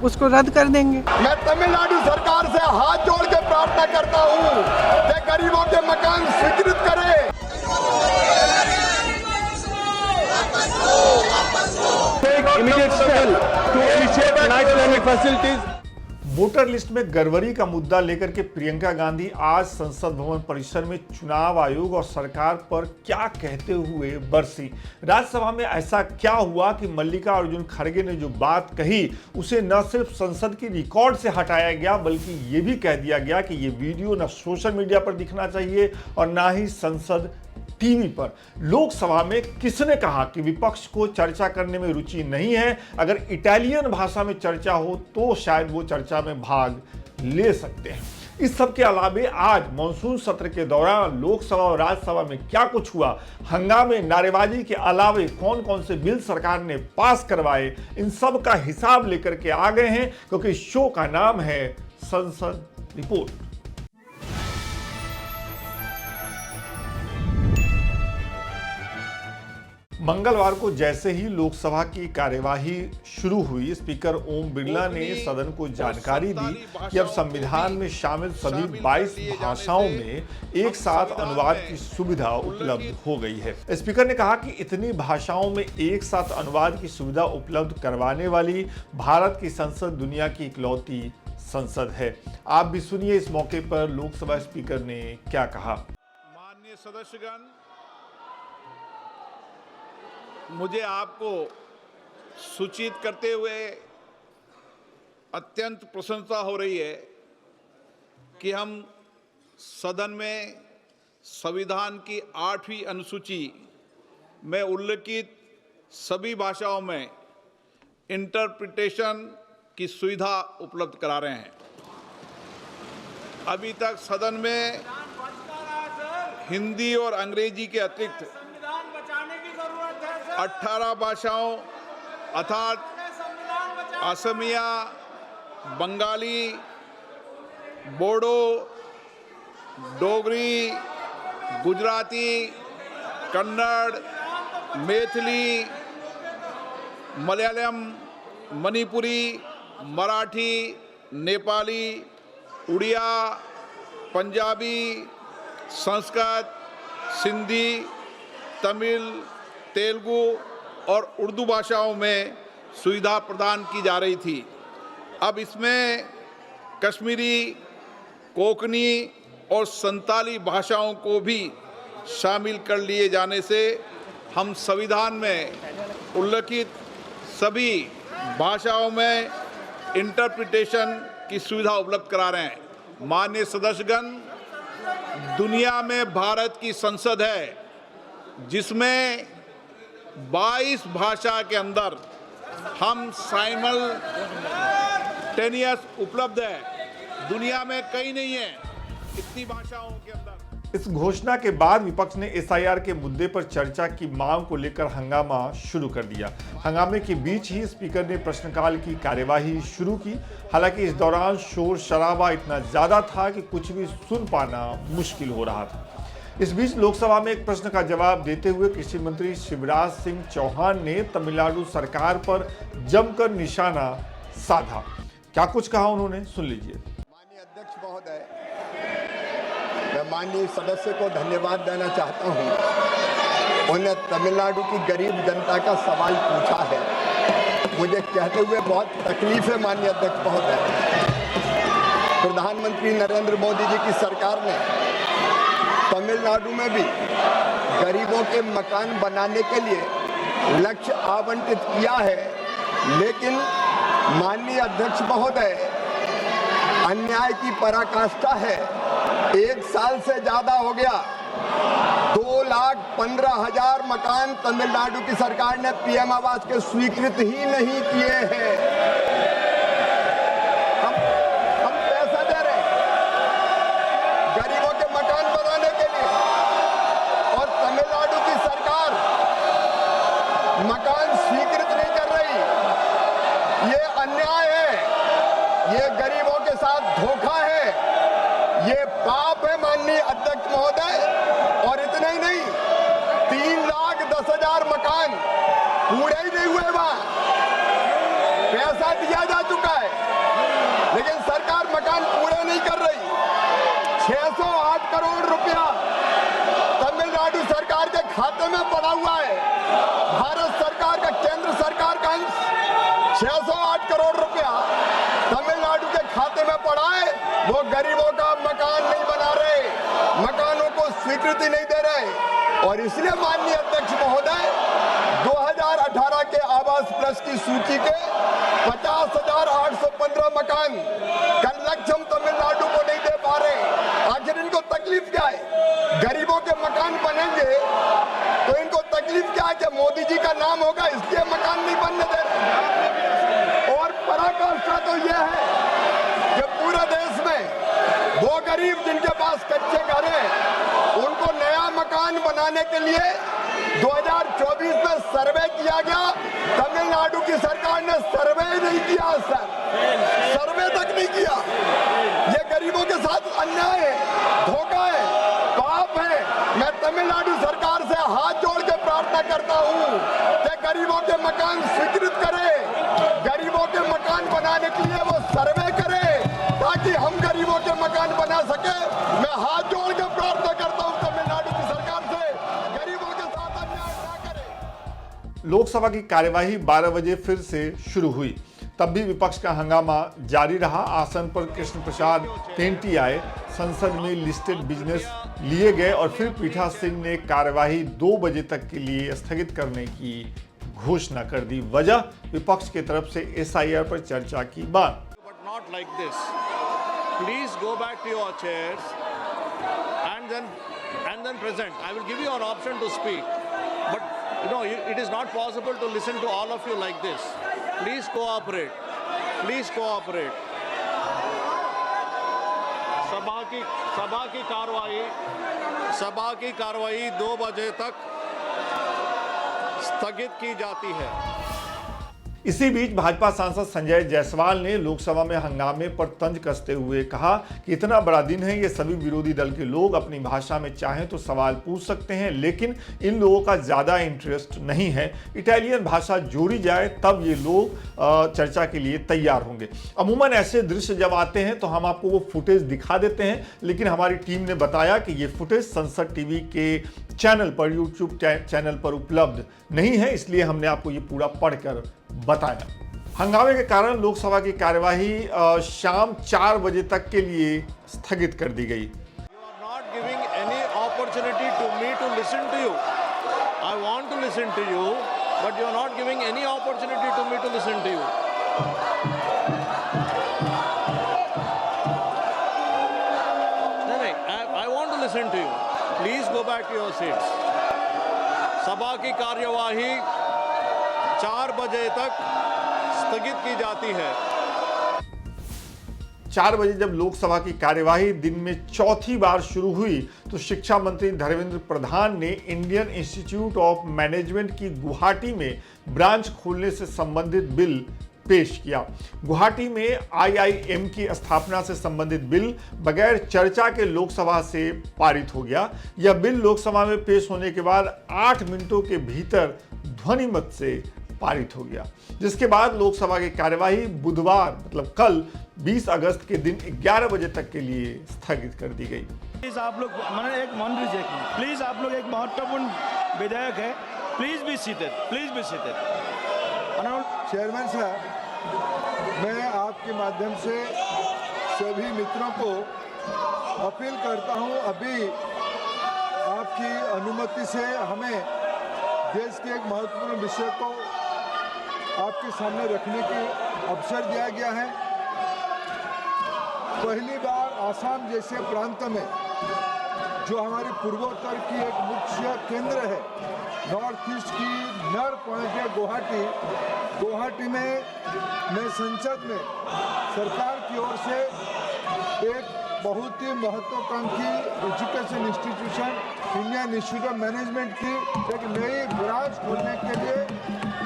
उसको रद्द कर देंगे। मैं तमिलनाडु सरकार से हाथ जोड़ के प्रार्थना करता हूँ कि गरीबों के मकान स्वीकृत करें। Immediate step to initiate night planning facilities. Voter list में गड़बड़ी का मुद्दा लेकर के प्रियंका गांधी आज संसद भवन परिसर में चुनाव आयोग और सरकार पर क्या कहते हुए बरसी। राज्यसभा में ऐसा क्या हुआ कि मल्लिका अर्जुन खड़गे ने जो बात कही उसे न सिर्फ संसद की रिकॉर्ड से हटाया गया बल्कि ये भी कह दिया गया कि ये वीडियो न सोशल मीडिया पर दिखना चाहिए और ना ही संसद टीवी पर। लोकसभा में किसने कहा कि विपक्ष को चर्चा करने में रुचि नहीं है? अगर इटालियन भाषा में चर्चा हो तो शायद वो चर्चा में भाग ले सकते हैं। इस सब के अलावे आज मॉनसून सत्र के दौरान लोकसभा और राज्यसभा में क्या कुछ हुआ, हंगामे नारेबाजी के अलावे कौन कौन से बिल सरकार ने पास करवाए, इन सब का हिसाब लेकर के आ गए हैं, क्योंकि शो का नाम है संसद रिपोर्ट। मंगलवार को जैसे ही लोकसभा की कार्यवाही शुरू हुई, स्पीकर ओम बिरला ने सदन को जानकारी दी कि अब संविधान में शामिल सभी 22 भाषाओं में एक साथ अनुवाद की सुविधा उपलब्ध हो गई है। स्पीकर ने कहा कि इतनी भाषाओं में एक साथ अनुवाद की सुविधा उपलब्ध करवाने वाली भारत की संसद दुनिया की इकलौती संसद है। आप भी सुनिए इस मौके पर लोकसभा स्पीकर ने क्या कहा। माननीय सदस्यगण, मुझे आपको सूचित करते हुए अत्यंत प्रसन्नता हो रही है कि हम सदन में संविधान की 8वीं अनुसूची में उल्लिखित सभी भाषाओं में इंटरप्रिटेशन की सुविधा उपलब्ध करा रहे हैं। अभी तक सदन में हिंदी और अंग्रेजी के अतिरिक्त 18 भाषाओं अर्थात असमिया, बंगाली, बोडो, डोगरी, गुजराती, कन्नड़, मैथिली, मलयालम, मणिपुरी, मराठी, नेपाली, उड़िया, पंजाबी, संस्कृत, सिंधी, तमिल, तेलुगु और उर्दू भाषाओं में सुविधा प्रदान की जा रही थी। अब इसमें कश्मीरी, कोंकणी और संताली भाषाओं को भी शामिल कर लिए जाने से हम संविधान में उल्लिखित सभी भाषाओं में इंटरप्रिटेशन की सुविधा उपलब्ध करा रहे हैं। माननीय सदस्यगण, दुनिया में भारत की संसद है जिसमें 22 भाषा के अंदर हम साइमल्टेनियस उपलब्ध है। दुनिया में कहीं नहीं है इतनी भाषाओं के अंदर। इस घोषणा के बाद विपक्ष ने एसआईआर के मुद्दे पर चर्चा की मांग को लेकर हंगामा शुरू कर दिया। हंगामे के बीच ही स्पीकर ने प्रश्नकाल की कार्यवाही शुरू की। हालांकि इस दौरान शोर शराबा इतना ज्यादा था कि कुछ भी सुन पाना मुश्किल हो रहा था। इस बीच लोकसभा में एक प्रश्न का जवाब देते हुए कृषि मंत्री शिवराज सिंह चौहान ने तमिलनाडु सरकार पर जमकर निशाना साधा। क्या कुछ कहा उन्होंने, सुन लीजिए। माननीय अध्यक्ष महोदय, मैं माननीय सदस्य को धन्यवाद देना चाहता हूं। उन्हें तमिलनाडु की गरीब जनता का सवाल पूछा है। मुझे कहते हुए बहुत तकलीफ है माननीय अध्यक्ष महोदय। प्रधानमंत्री नरेंद्र मोदी जी की सरकार ने तमिलनाडु में भी गरीबों के मकान बनाने के लिए लक्ष्य आवंटित किया है, लेकिन माननीय अध्यक्ष महोदय, अन्याय की पराकाष्ठा है। 1 साल से ज्यादा हो गया, 2,15,000 मकान तमिलनाडु की सरकार ने पीएम आवास के स्वीकृत ही नहीं किए हैं। हम पैसा दे रहे हैं गरीबों के मकान बनाने के लिए, और तमिलनाडु की सरकार मकान स्वीकृत नहीं कर रही। ये अन्याय है, ये गरीबों के साथ धोखा है, ये पाप है माननीय अध्यक्ष महोदय। और इतना ही नहीं, 3,10,000 मकान पूरे ही नहीं हुए, वहां पैसा दिया जा चुका है। हुआ है। भारत सरकार का, केंद्र सरकार का अंश 608 करोड़ रुपया तमिलनाडु के खाते में पड़ा है। वो गरीबों का मकान नहीं बना रहे, मकानों को स्वीकृति नहीं दे रहे। और इसलिए माननीय अध्यक्ष महोदय 2018 के आवास प्लस की सूची के 50,815 मकान का लक्ष्य हम तमिलनाडु को नहीं दे पा रहे। आखिर इनको तकलीफ क्या है? गरीबों के मकान बनेंगे तो इनको तकलीफ क्या है कि मोदी जी का नाम होगा इसलिए मकान नहीं बनने दे रहे। और पराकाष्ठा तो यह है कि पूरे देश में वो गरीब जिनके पास कच्चे घर हैं उनको नया मकान बनाने के लिए 2024 में सर्वे किया गया। तमिलनाडु की सरकार ने सर्वे नहीं किया सर, सर्वे तक नहीं किया। ये गरीबों के साथ अन्याय है, धोखा है, पाप है। मैं तमिलनाडु सरकार से हाथ जोड़ के प्रार्थना करता हूँ कि गरीबों के मकान स्वीकृत करे, गरीबों के मकान बनाने के लिए वो सर्वे करे ताकि हम गरीबों के मकान बना सके। मैं हाथ जोड़ के प्रार्थना करता हूँ तमिलनाडु की सरकार से, गरीबों के साथ अन्याय ना करे। लोकसभा की कार्यवाही 12 बजे फिर से शुरू हुई, तब भी विपक्ष का हंगामा जारी रहा। आसन पर कृष्ण प्रसाद तेंटी आए, संसद में लिस्टेड बिजनेस लिए गए और फिर पीठासीन ने कार्यवाही 2 बजे तक के लिए स्थगित करने की घोषणा कर दी। वजह विपक्ष की तरफ से SIR पर चर्चा की बात। But not like this. Please go back to your chairs and then present. I will give you an option to speak. But you know, it is not possible to listen to all of you like this. Please cooperate. Please cooperate. सभा की कार्रवाई 2 बजे तक स्थगित की जाती है। इसी बीच भाजपा सांसद संजय जायसवाल ने लोकसभा में हंगामे पर तंज कसते हुए कहा कि इतना बड़ा दिन है, ये सभी विरोधी दल के लोग अपनी भाषा में चाहें तो सवाल पूछ सकते हैं, लेकिन इन लोगों का ज्यादा इंटरेस्ट नहीं है। इटालियन भाषा जोड़ी जाए तब ये लोग चर्चा के लिए तैयार होंगे। अमूमन ऐसे दृश्य जब आते हैं तो हम आपको वो फुटेज दिखा देते हैं, लेकिन हमारी टीम ने बताया कि ये फुटेज संसद टीवी के चैनल पर, यूट्यूब चैनल पर उपलब्ध नहीं है, इसलिए हमने आपको ये पूरा पढ़कर बताया। हंगामे के कारण लोकसभा की कार्यवाही शाम 4 बजे तक के लिए स्थगित कर दी गई। You are not giving any opportunity to me to listen to you. I want to listen to you, but you are not giving any opportunity to me to listen to you. I want to listen to you. Please go back to your seats. सभा की कार्यवाही 4 बजे तक स्थगित की जाती है। 4 बजे जब लोकसभा की कार्यवाही दिन में चौथी बार शुरू हुई तो शिक्षा मंत्री धर्मेंद्र प्रधान ने इंडियन इंस्टीट्यूट ऑफ मैनेजमेंट की गुवाहाटी में ब्रांच खोलने से संबंधित बिल पेश किया। गुवाहाटी में IIM की स्थापना से संबंधित बिल बगैर चर्चा के लोकसभा से पारित हो गया। यह बिल लोकसभा में पेश होने के बाद 8 मिनटों के भीतर ध्वनिमत से पारित हो गया, जिसके बाद लोकसभा की कार्यवाही बुधवार मतलब कल 20 अगस्त के दिन 11 बजे तक के लिए स्थगित कर दी गई। प्लीज आप लोग एक मान लीजिए कि प्लीज आप लोग, एक महत्वपूर्ण विधेयक है, please be seated, please be seated. Chairman साहब, मैं आपके माध्यम से सभी मित्रों को अपील करता हूं, अभी आपकी अनुमति से हमें देश के एक महत्वपूर्ण विषय को आपके सामने रखने की अवसर दिया गया है। पहली बार आसाम जैसे प्रांत में, जो हमारी पूर्वोत्तर की एक मुख्य केंद्र है, नॉर्थ ईस्ट की नर पॉइंट है गुवाहाटी में संसद में सरकार की ओर से एक बहुत ही महत्वाकांक्षी education institution Indian institute of management की एक नई ब्रांच खोलने के लिए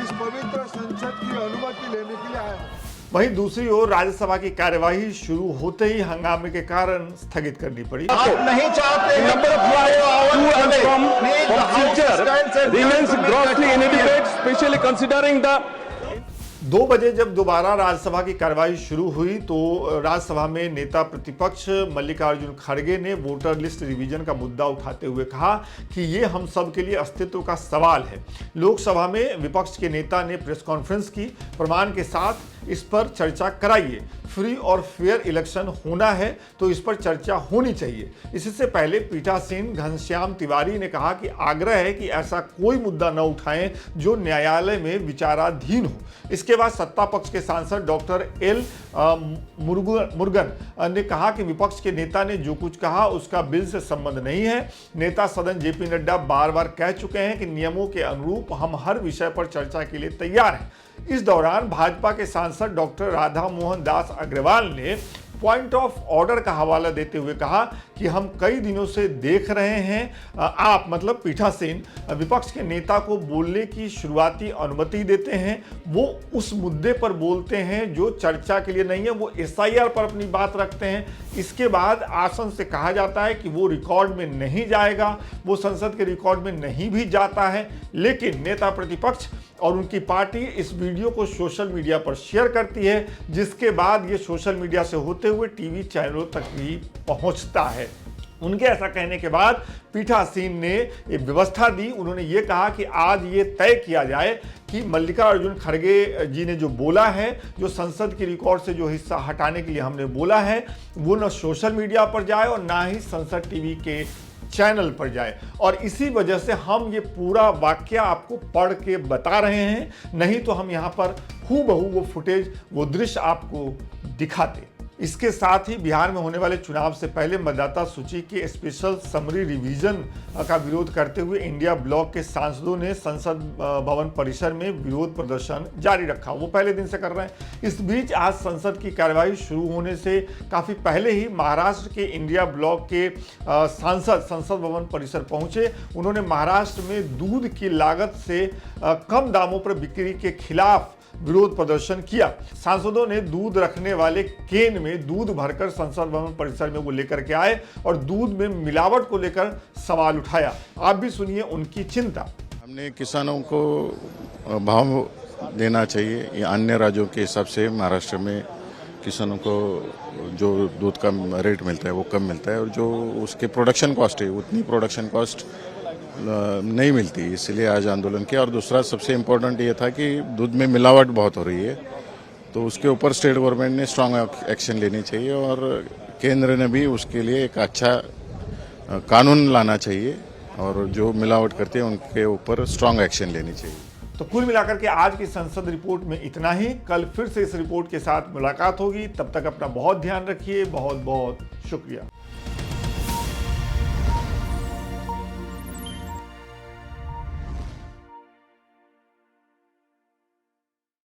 इस पवित्र संसद की अनुमति लेने के लिए आए हैं। वहीं दूसरी ओर राज्यसभा की कार्यवाही शुरू होते ही हंगामे के कारण स्थगित करनी पड़ी। आप नहीं चाहते हैं Number of flights to and from future remains grossly inadequate, especially considering the 2 बजे जब दोबारा राज्यसभा की कार्यवाही शुरू हुई तो राज्यसभा में नेता प्रतिपक्ष मल्लिकार्जुन खड़गे ने वोटर लिस्ट रिवीजन का मुद्दा उठाते हुए कहा कि ये हम सब के लिए अस्तित्व का सवाल है। लोकसभा में विपक्ष के नेता ने प्रेस कॉन्फ्रेंस की, प्रमाण के साथ इस पर चर्चा कराइए। फ्री और फेयर इलेक्शन होना है तो इस पर चर्चा होनी चाहिए। इससे पहले पीठासीन घनश्याम तिवारी ने कहा कि आग्रह है कि ऐसा कोई मुद्दा न उठाएं जो न्यायालय में विचाराधीन हो। इसके बाद सत्ता पक्ष के सांसद डॉक्टर एल मुरुगन ने कहा कि विपक्ष के नेता ने जो कुछ कहा उसका बिल से संबंध नहीं है। नेता सदन जेपी नड्डा बार बार कह चुके हैं कि नियमों के अनुरूप हम हर विषय पर चर्चा के लिए तैयार हैं। इस दौरान भाजपा के सांसद डॉक्टर राधा मोहन दास अग्रवाल ने पॉइंट ऑफ ऑर्डर का हवाला देते हुए कहा कि हम कई दिनों से देख रहे हैं आप मतलब पीठासीन विपक्ष के नेता को बोलने की शुरुआती अनुमति देते हैं, वो उस मुद्दे पर बोलते हैं जो चर्चा के लिए नहीं है, वो एसआईआर पर अपनी बात रखते हैं। इसके बाद आसन से कहा जाता है कि वो रिकॉर्ड में नहीं जाएगा, वो संसद के रिकॉर्ड में नहीं भी जाता है। लेकिन नेता प्रतिपक्ष और उनकी पार्टी इस वीडियो को सोशल मीडिया पर शेयर करती है, जिसके बाद ये सोशल मीडिया से होते हुए टीवी चैनलों तक भी पहुंचता है। उनके ऐसा कहने के बाद पीठासीन ने एक व्यवस्था दी। उन्होंने ये कहा कि आज ये तय किया जाए कि मल्लिकार्जुन खड़गे जी ने जो बोला है, जो संसद की रिकॉर्ड से जो हिस्सा हटाने के लिए हमने बोला है, वो न सोशल मीडिया पर जाए और ना ही संसद टीवी के चैनल पर जाए। और इसी वजह से हम ये पूरा वाक्य आपको पढ़ के बता रहे हैं, नहीं तो हम यहाँ पर हूबहू वो फुटेज, वो दृश्य आपको दिखाते। इसके साथ ही बिहार में होने वाले चुनाव से पहले मतदाता सूची के स्पेशल समरी रिवीजन का विरोध करते हुए इंडिया ब्लॉक के सांसदों ने संसद भवन परिसर में विरोध प्रदर्शन जारी रखा। वो पहले दिन से कर रहे हैं। इस बीच आज संसद की कार्यवाही शुरू होने से काफ़ी पहले ही महाराष्ट्र के इंडिया ब्लॉक के सांसद संसद भवन परिसर पहुंचे। उन्होंने महाराष्ट्र में दूध की लागत से कम दामों पर बिक्री के खिलाफ विरोध प्रदर्शन किया। सांसदों ने दूध रखने वाले केन में दूध भरकर संसद भवन परिसर में वो लेकर के आए और दूध में मिलावट को लेकर सवाल उठाया। आप भी सुनिए उनकी चिंता। हमने किसानों को भाव देना चाहिए। ये अन्य राज्यों के हिसाब से महाराष्ट्र में किसानों को जो दूध का रेट मिलता है वो कम मिलता है और जो उसके प्रोडक्शन कॉस्ट है उतनी प्रोडक्शन कॉस्ट नहीं मिलती, इसलिए आज आंदोलन किया। और दूसरा सबसे इम्पोर्टेंट ये था कि दूध में मिलावट बहुत हो रही है, तो उसके ऊपर स्टेट गवर्नमेंट ने स्ट्रांग एक्शन लेनी चाहिए और केंद्र ने भी उसके लिए एक अच्छा कानून लाना चाहिए और जो मिलावट करते हैं उनके ऊपर स्ट्रांग एक्शन लेनी चाहिए। तो कुल मिलाकर के आज की संसद रिपोर्ट में इतना ही। कल फिर से इस रिपोर्ट के साथ मुलाकात होगी। तब तक अपना बहुत ध्यान रखिए। बहुत बहुत शुक्रिया।